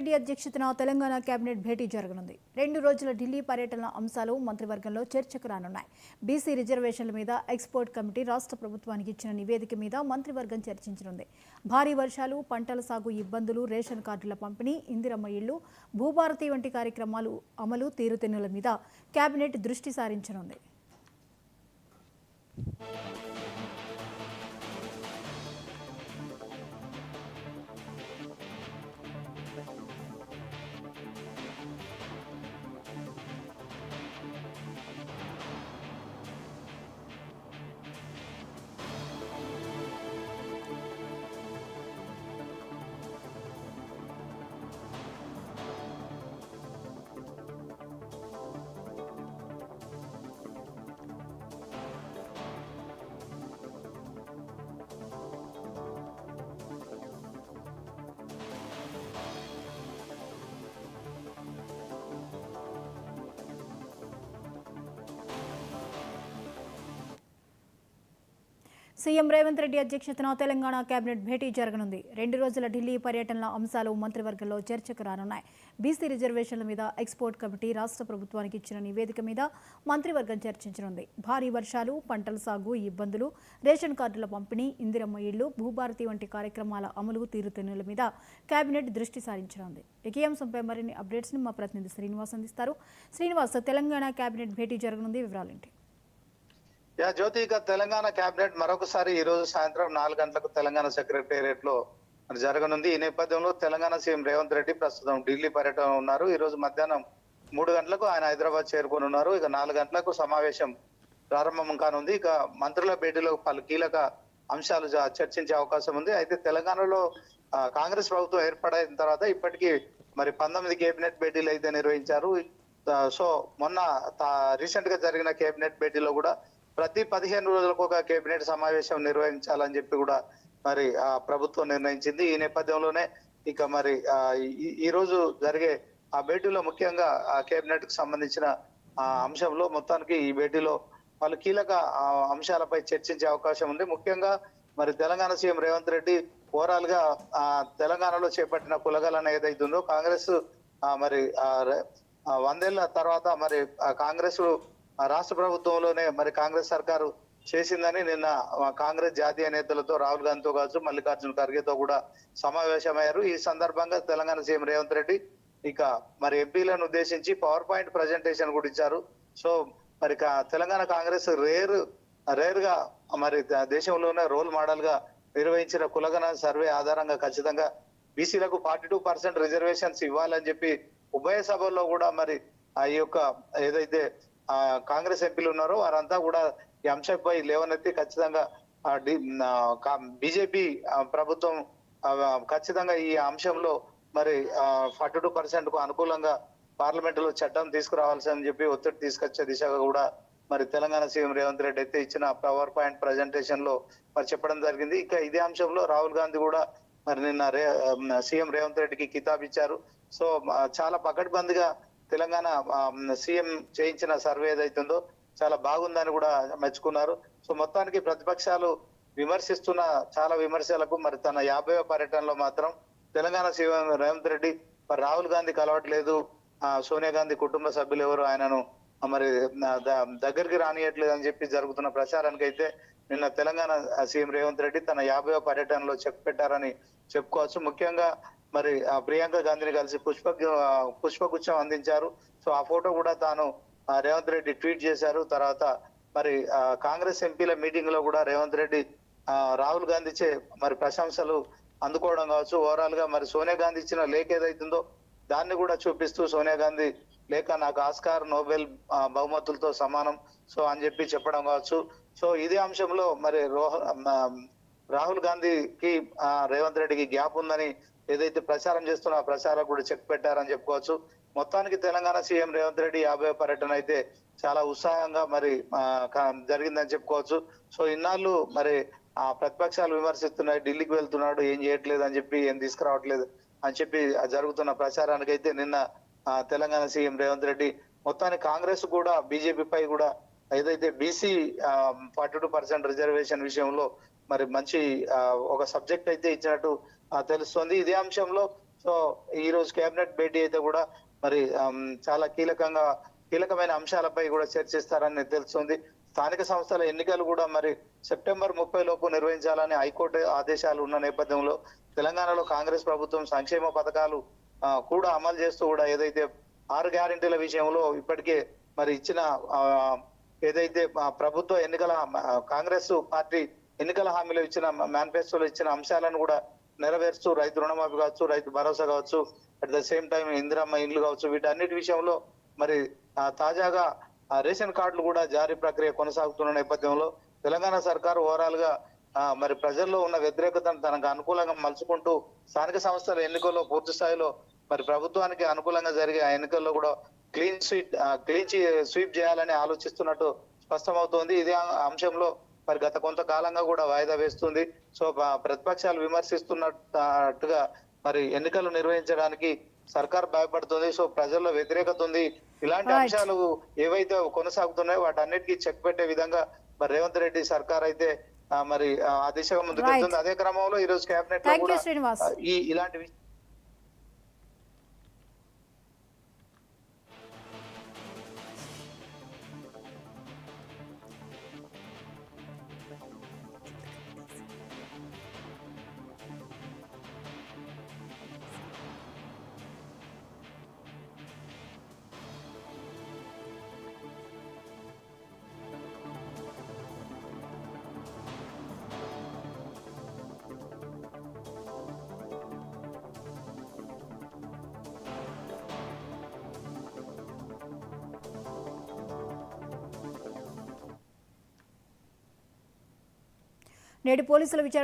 రెడ్డి అధ్యక్షతన తెలంగాణ కేబినెట్ భేటీ జరగనుంది. 2 రోజుల ఢిల్లీ పర్యటన అంశాలు మంత్రివర్గంలో చర్చకు రానున్నాయి. బీసీ రిజర్వేషన్ల మీద ఎక్స్‌పర్ట్ కమిటీ రాష్ట్ర ప్రభుత్వానికి ఇచ్చిన నివేదిక మీద మంత్రివర్గం చర్చించనుంది. భారీ వర్షాలు, పంటల సాగు ఇబ్బందులు, రేషన్ కార్డుల పంపిణీ, ఇందిరమ్మ ఇళ్లు, భూభారతి వంటి కార్యక్రమాలు అమలు తీరుతెన్నుల మీద కేబినెట్ దృష్టి సారించనుంది. సీఎం రేవంత్ రెడ్డి అధ్యక్షతన తెలంగాణ కేబినెట్ భేటీ జరగనుంది. 2 రోజుల ఢిల్లీ పర్యటనల అంశాలు మంత్రివర్గంలో చర్చకు రానున్నాయి. బీసీ రిజర్వేషన్ల మీద ఎక్స్‌పర్ట్ కమిటీ రాష్ట్ర ప్రభుత్వానికి ఇచ్చిన నివేదిక మీద మంత్రివర్గం చర్చించనుంది. భారీ వర్షాలు, పంటల సాగు ఇబ్బందులు, రేషన్ కార్డుల పంపిణీ, ఇందిరమ్మ ఇళ్లు, భూభారతి వంటి కార్యక్రమాల అమలు తీరుతెన్నుల మీద కేబినెట్ దృష్టి సారించనుంది. ఈ అంశంపై మరిన్ని అప్డేట్స్ని మా ప్రతినిధి శ్రీనివాస్ అందిస్తారు. శ్రీనివాస్, తెలంగాణ కేబినెట్ భేటీ జరగనుంది, వివరాలేంటి? జ్యోతి, ఇక తెలంగాణ కేబినెట్ మరొకసారి ఈ రోజు సాయంత్రం 4 గంటలకు తెలంగాణ సెక్రటేరియట్ లో జరగనుంది. ఈ నేపథ్యంలో తెలంగాణ సీఎం రేవంత్ రెడ్డి ప్రస్తుతం ఢిల్లీ పర్యటన ఉన్నారు. ఈ రోజు మధ్యాహ్నం 3 గంటలకు ఆయన హైదరాబాద్ చేరుకొని ఉన్నారు. ఇక 4 గంటలకు సమావేశం ప్రారంభం కానుంది. ఇక మంత్రుల భేటీలో పలు కీలక అంశాలు చర్చించే అవకాశం ఉంది. అయితే తెలంగాణలో కాంగ్రెస్ ప్రభుత్వం ఏర్పడిన తర్వాత ఇప్పటికీ మరి 19 కేబినెట్ భేటీలు అయితే నిర్వహించారు. సో మొన్న రీసెంట్ గా జరిగిన కేబినెట్ భేటీలో కూడా ప్రతి 15 రోజులకు ఒక కేబినెట్ సమావేశం నిర్వహించాలని చెప్పి కూడా మరి ప్రభుత్వం నిర్ణయించింది. ఈ నేపథ్యంలోనే ఇక మరి ఈ రోజు జరిగే ఆ భేటీలో ముఖ్యంగా ఆ కేబినెట్ కు సంబంధించిన అంశంలో మొత్తానికి ఈ భేటీలో పలు కీలక అంశాలపై చర్చించే అవకాశం ఉంది. ముఖ్యంగా మరి తెలంగాణ సీఎం రేవంత్ రెడ్డి ఓవరాల్ గా తెలంగాణలో చేపట్టిన కులగలన ఏదైతుందో కాంగ్రెస్ మరి 100 ఏళ్ల తర్వాత మరి కాంగ్రెస్ రాష్ట్ర ప్రభుత్వంలోనే మరి కాంగ్రెస్ సర్కారు చేసిందని నిన్న కాంగ్రెస్ జాతీయ నేతలతో రాహుల్ గాంధీతో కావచ్చు, మల్లికార్జున ఖర్గేతో కూడా సమావేశమయ్యారు. ఈ సందర్భంగా తెలంగాణ సీఎం రేవంత్ రెడ్డి ఇక మరి ఎంపీలను ఉద్దేశించి పవర్ పాయింట్ ప్రజెంటేషన్ కూడా ఇచ్చారు. సో మరి తెలంగాణ కాంగ్రెస్ రేర్ గా మరి దేశంలోనే రోల్ మోడల్ గా నిర్వహించిన కులగణ సర్వే ఆధారంగా ఖచ్చితంగా బీసీలకు 42% రిజర్వేషన్స్ ఇవ్వాలని చెప్పి ఉభయ సభల్లో కూడా మరి ఈ యొక్క ఏదైతే కాంగ్రెస్ ఎంపీలు ఉన్నారో వారంతా కూడా ఈ అంశంపై లేవనెత్తి ఖచ్చితంగా బీజేపీ ప్రభుత్వం ఖచ్చితంగా ఈ అంశంలో మరి 42% కు అనుకూలంగా పార్లమెంట్ లో చట్టం తీసుకురావాల్సి అని చెప్పి ఒత్తిడి తీసుకొచ్చే దిశగా కూడా మరి తెలంగాణ సీఎం రేవంత్ రెడ్డి అయితే ఇచ్చిన పవర్ పాయింట్ ప్రజెంటేషన్ లో మరి చెప్పడం జరిగింది. ఇక ఇదే అంశంలో రాహుల్ గాంధీ కూడా మరి నిన్న సీఎం రేవంత్ రెడ్డికి కితాబ్ ఇచ్చారు. సో చాలా పకడ్బందీగా తెలంగాణ సీఎం చేయించిన సర్వే ఏదైతుందో చాలా బాగుందని కూడా మెచ్చుకున్నారు. సో మొత్తానికి ప్రతిపక్షాలు విమర్శిస్తున్న చాలా విమర్శలకు మరి తన 50వ పర్యటనలో మాత్రం తెలంగాణ సీఎం రేవంత్ రెడ్డి మరి రాహుల్ గాంధీ కలవట్లేదు, సోనియా గాంధీ కుటుంబ సభ్యులు ఎవరు ఆయనను మరి దగ్గరికి రానియట్లేదు అని చెప్పి జరుగుతున్న ప్రచారానికి అయితే నిన్న తెలంగాణ సీఎం రేవంత్ రెడ్డి తన 50వ పర్యటనలో చెక్ పెట్టారని చెప్పుకోవచ్చు. ముఖ్యంగా మరి ప్రియాంక గాంధీని కలిసి పుష్పగుచ్చం అందించారు. సో ఆ ఫోటో కూడా తాను రేవంత్ రెడ్డి ట్వీట్ చేశారు. తర్వాత మరి కాంగ్రెస్ ఎంపీల మీటింగ్ లో కూడా రేవంత్ రెడ్డి రాహుల్ గాంధీ మరి ప్రశంసలు అందుకోవడం కావచ్చు. ఓవరాల్ గా మరి సోనియా గాంధీ ఇచ్చిన లేఖ ఏదైతుందో దాన్ని కూడా చూపిస్తూ సోనియా గాంధీ లేఖ నాకు ఆస్కార్, నోబెల్ బహుమతులతో సమానం సో అని చెప్పి చెప్పడం కావచ్చు. సో ఇదే అంశంలో మరి రాహుల్ గాంధీకి రేవంత్ రెడ్డికి గ్యాప్ ఉందని ఏదైతే ప్రచారం చేస్తున్నా ఆ ప్రచారం కూడా చెక్ పెట్టారని చెప్పుకోవచ్చు. మొత్తానికి తెలంగాణ సీఎం రేవంత్ రెడ్డి 50వ పర్యటన అయితే చాలా ఉత్సాహంగా మరి జరిగిందని చెప్పుకోవచ్చు. సో ఇన్నాళ్ళు మరి ప్రతిపక్షాలు విమర్శిస్తున్నాయి, ఢిల్లీకి వెళ్తున్నాడు ఏం చేయట్లేదు అని చెప్పి, ఏం తీసుకురావట్లేదు అని చెప్పి జరుగుతున్న ప్రచారానికి అయితే నిన్న తెలంగాణ సీఎం రేవంత్ రెడ్డి మొత్తానికి కాంగ్రెస్ కూడా బీజేపీ పై కూడా ఏదైతే బీసీ 42% రిజర్వేషన్ విషయంలో మరి మంచి ఒక సబ్జెక్ట్ అయితే ఇచ్చినట్టు తెలుస్తోంది. ఇదే అంశంలో సో ఈ రోజు కేబినెట్ భేటీ అయితే కూడా మరి చాలా కీలకమైన అంశాలపై కూడా చర్చిస్తారని తెలుస్తుంది. స్థానిక సంస్థల ఎన్నికలు కూడా మరి సెప్టెంబర్ 30 లోపు నిర్వహించాలని హైకోర్టు ఆదేశాలు ఉన్న నేపథ్యంలో తెలంగాణలో కాంగ్రెస్ ప్రభుత్వం సంక్షేమ పథకాలు కూడా అమలు చేస్తూ కూడా ఏదైతే 6 గ్యారెంటీల విషయంలో ఇప్పటికే మరి ఇచ్చిన ఏదైతే ప్రభుత్వ ఎన్నికల కాంగ్రెస్ పార్టీ ఎన్నికల హామీలో ఇచ్చిన మేనిఫెస్టోలో ఇచ్చిన అంశాలను కూడా నెరవేరుస్తూ రైతు రుణమాఫీ కావచ్చు, రైతు భరోసా కావచ్చు, at the same time Indiramma ఇండ్లు కావచ్చు, వీటన్నిటి విషయంలో మరి తాజాగా రేషన్ కార్డులు కూడా జారీ ప్రక్రియ కొనసాగుతున్న నేపథ్యంలో తెలంగాణ సర్కారు ఓవరాల్ గా మరి ప్రజల్లో ఉన్న వ్యతిరేకతను తనకు అనుకూలంగా మలుచుకుంటూ స్థానిక సంస్థల ఎన్నికల్లో పూర్తి స్థాయిలో మరి ప్రభుత్వానికి అనుకూలంగా జరిగే ఆ ఎన్నికల్లో కూడా క్లీన్ స్వీప్ చేయాలని ఆలోచిస్తున్నట్టు స్పష్టమవుతోంది. ఇదే అంశంలో మరి గత కొంతకాలంగా కూడా వాయిదా వేస్తుంది. సో ప్రతిపక్షాలు విమర్శిస్తున్నట్టుగా మరి ఎన్నికలు నిర్వహించడానికి సర్కార్ భయపడుతుంది. సో ప్రజల్లో వ్యతిరేకత ఉంది. ఇలాంటి అంశాలు ఏవైతే కొనసాగుతున్నాయో వాటన్నిటికీ చెక్ పెట్టే విధంగా మరి రేవంత్ రెడ్డి సర్కార్ అయితే మరి ఆ దిశగా ముందుకెళ్తుంది. అదే క్రమంలో ఈ రోజు కేబినెట్ లో కూడా ఇలాంటి నేడు పోలీసుల విచారణ